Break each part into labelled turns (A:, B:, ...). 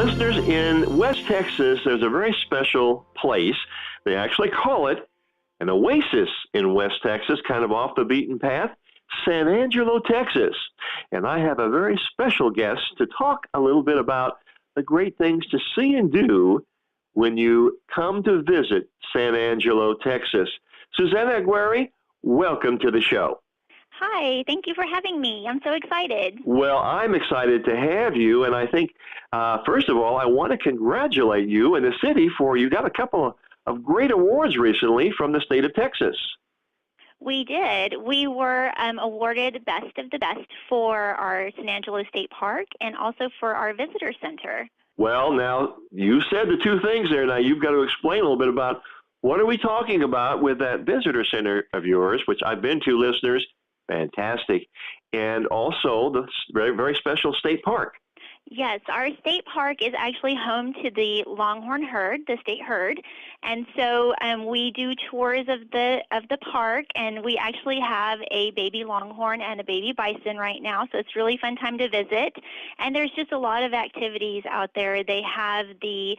A: listeners, in West Texas, there's a very special place. They actually call it an oasis in West Texas, kind of off the beaten path, San Angelo, Texas. And I have a very special guest to talk a little bit about the great things to see and do when you come to visit San Angelo, Texas. Susanna Aguirre, welcome to the show.
B: Hi, thank you for having me. I'm so excited.
A: Well, I'm excited to have you, and I think, first of all, I want to congratulate you and the city for you got a couple of great awards recently from the state of Texas.
B: We did. We were awarded Best of the Best for our San Angelo State Park and also for our visitor center.
A: Well, now, you said the two things there. Now, you've got to explain a little bit about what are we talking about with that visitor center of yours, which I've been to, listeners. Fantastic. And also the very, very special state park.
B: Yes, our state park is actually home to the Longhorn herd, the state herd, and so we do tours of the park, and we actually have a baby longhorn and a baby bison right now, so it's a really fun time to visit. And there's just a lot of activities out there. They have the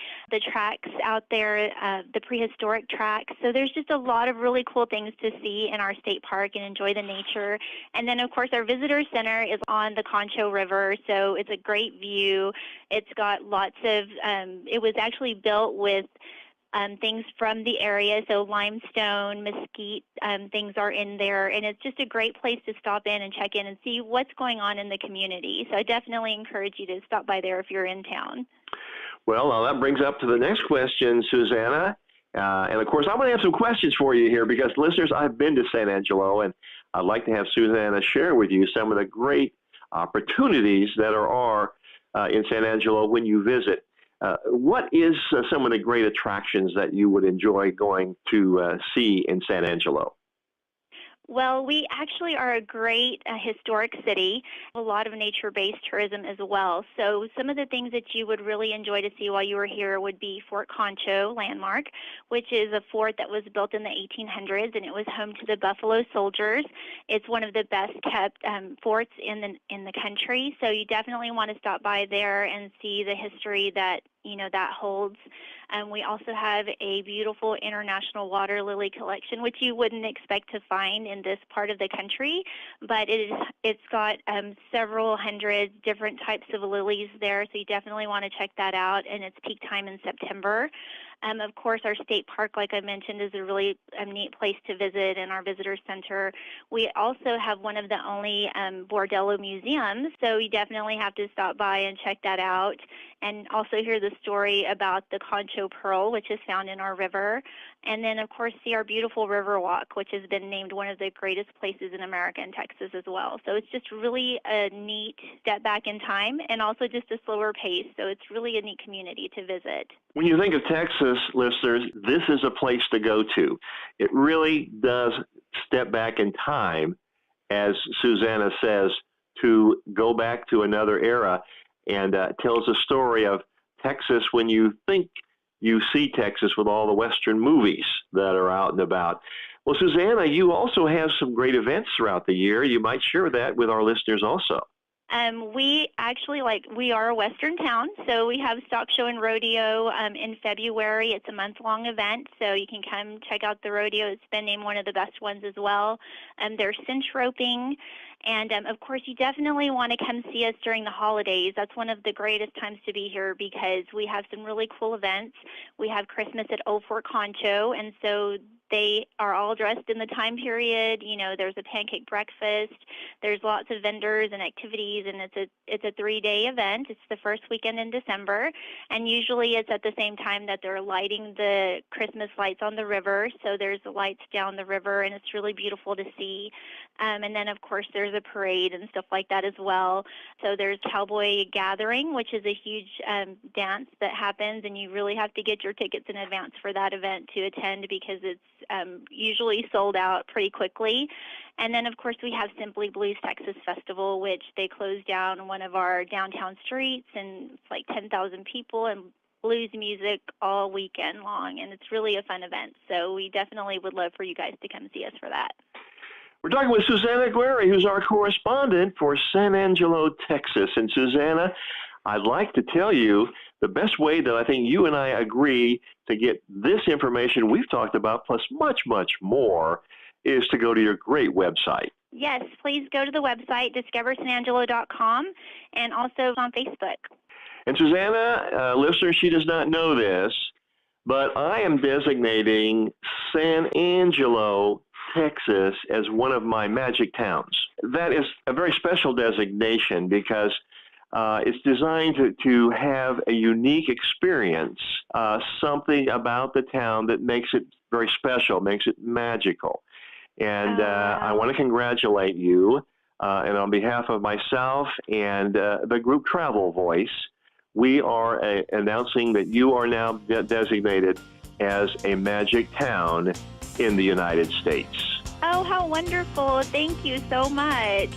B: tracks out there, the prehistoric tracks, so there's just a lot of really cool things to see in our state park and enjoy the nature. And then, of course, our visitor center is on the Concho River, so it's a great view. It's got lots of, it was actually built with things from the area, so limestone, mesquite, things are in there, and it's just a great place to stop in and check in and see what's going on in the community. So I definitely encourage you to stop by there if you're in town.
A: Well, now that brings up to the next question, Susanna. And, of course, I'm going to have some questions for you here because, listeners, I've been to San Angelo, and I'd like to have Susanna share with you some of the great opportunities that are in San Angelo when you visit. What is some of the great attractions that you would enjoy going to see in San Angelo?
B: Well, we actually are a great historic city, a lot of nature-based tourism as well. So some of the things that you would really enjoy to see while you were here would be Fort Concho Landmark, which is a fort that was built in the 1800s, and it was home to the Buffalo Soldiers. It's one of the best-kept forts in the country, so you definitely want to stop by there and see the history that that holds. We also have a beautiful international water lily collection, which you wouldn't expect to find in this part of the country, but it's got several hundred different types of lilies there, so you definitely want to check that out, and it's peak time in September. Of course, our state park, like I mentioned, is a really neat place to visit in our visitor center. We also have one of the only bordello museums, so you definitely have to stop by and check that out, and also hear the story about the Concho pearl, which is found in our river. And then, of course, see our beautiful river walk, which has been named one of the greatest places in America and Texas as well. So it's just really a neat step back in time and also just a slower pace. So it's really a neat community to visit.
A: When you think of Texas, listeners, this is a place to go to. It really does step back in time, as Susanna says, to go back to another era, and tells a story of Texas when you think you see Texas with all the Western movies that are out and about. Well, Susanna, you also have some great events throughout the year. You might share that with our listeners also.
B: We actually, we are a Western town, so we have Stock Show and Rodeo in February. It's a month-long event, so you can come check out the rodeo. It's been named one of the best ones as well. There's cinch roping, and of course, you definitely want to come see us during the holidays. That's one of the greatest times to be here because we have some really cool events. We have Christmas at Old Fort Concho, and so they are all dressed in the time period. There's a pancake breakfast. There's lots of vendors and activities, and it's a 3-day event. It's the first weekend in December, and usually it's at the same time that they're lighting the Christmas lights on the river. So there's the lights down the river, and it's really beautiful to see. And then, of course, there's a parade and stuff like that as well. So there's Cowboy Gathering, which is a huge dance that happens, and you really have to get your tickets in advance for that event to attend because it's usually sold out pretty quickly. And then, of course, we have Simply Blues Texas Festival, which they close down one of our downtown streets, and it's like 10,000 people and blues music all weekend long, and it's really a fun event. So we definitely would love for you guys to come see us for that.
A: We're talking with Susanna Aguirre, who's our correspondent for San Angelo, Texas. And Susanna, I'd like to tell you the best way that I think you and I agree to get this information we've talked about, plus much, much more, is to go to your great website.
B: Yes, please go to the website, discoversanangelo.com, and also on Facebook.
A: And Susanna, listener, she does not know this, but I am designating San Angelo, Texas, as one of my magic towns. That is a very special designation because it's designed to have a unique experience, something about the town that makes it very special, makes it magical. And I want to congratulate you, and on behalf of myself and the group Travel Voice, we are announcing that you are now designated as a magic town in the United States.
B: Oh, how wonderful. Thank you so much.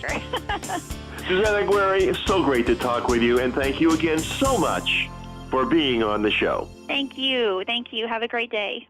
A: Susanna Aguirre, it's so great to talk with you, and thank you again so much for being on the show.
B: Thank you. Thank you. Have a great day.